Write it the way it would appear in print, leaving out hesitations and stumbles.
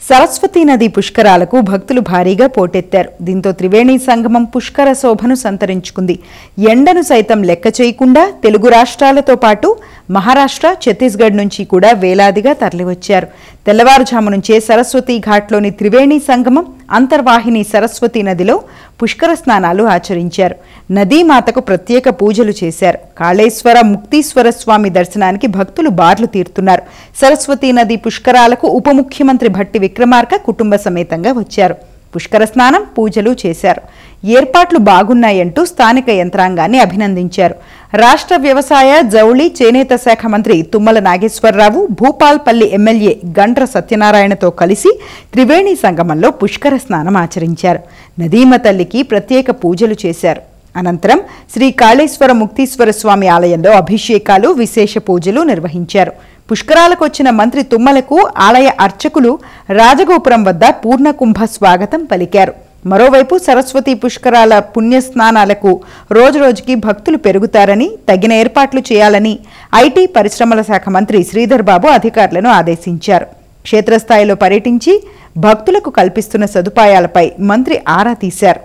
సరస్వతీ నది పుష్కరాలకు భక్తులు భారీగా పోటెత్తారు. దీంతో త్రివేణి సంగమం పుష్కర శోభను సంతరించుకుంది. ఎండను సైతం లెక్క చేయకుండా తెలుగు రాష్ట్రాలతో పాటు మహారాష్ట్ర, ఛత్తీస్గఢ్ నుంచి కూడా వేలాదిగా తరలివచ్చారు. తెల్లవారుజాము నుంచే సరస్వతీ ఘాట్లోని త్రివేణి సంగమం అంతర్వాహిని సరస్వతీ నదిలో పుష్కర స్నానాలు ఆచరించారు. నదీమాతకు ప్రత్యేక పూజలు చేశారు. కాళేశ్వర ముక్తీశ్వర స్వామి దర్శనానికి భక్తులు బార్లు తీరుతున్నారు. సరస్వతీ నది పుష్కరాలకు ఉప ముఖ్యమంత్రి భట్టి విక్రమార్క కుటుంబ సమేతంగా వచ్చారు. పుష్కర స్నానం, పూజలు చేశారు. ఏర్పాట్లు బాగున్నాయంటూ స్థానిక యంత్రాంగాన్ని అభినందించారు. రాష్ట్ర వ్యవసాయ, జౌళి, చేనేత శాఖ మంత్రి తుమ్మల నాగేశ్వరరావు భూపాల్పల్లి ఎమ్మెల్యే గండ్ర సత్యనారాయణతో కలిసి త్రివేణి సంగమంలో పుష్కర స్నానం ఆచరించారు. నదీమ తల్లికి ప్రత్యేక పూజలు చేశారు. అనంతరం శ్రీ కాళేశ్వర ముక్తీశ్వర స్వామి ఆలయంలో అభిషేకాలు, విశేష పూజలు నిర్వహించారు. పుష్కరాలకు వచ్చిన మంత్రి తుమ్మలకు ఆలయ అర్చకులు రాజగోపురం వద్ద పూర్ణకుంభ స్వాగతం పలికారు. మరోవైపు సరస్వతీ పుష్కరాల పుణ్యస్నానాలకు రోజురోజుకి భక్తులు పెరుగుతారని, తగిన ఏర్పాట్లు చేయాలని ఐటీ, పరిశ్రమల శాఖ మంత్రి శ్రీధర్ బాబు అధికారులను ఆదేశించారు. క్షేత్రస్థాయిలో పర్యటించి భక్తులకు కల్పిస్తున్న సదుపాయాలపై మంత్రి ఆరా తీశారు.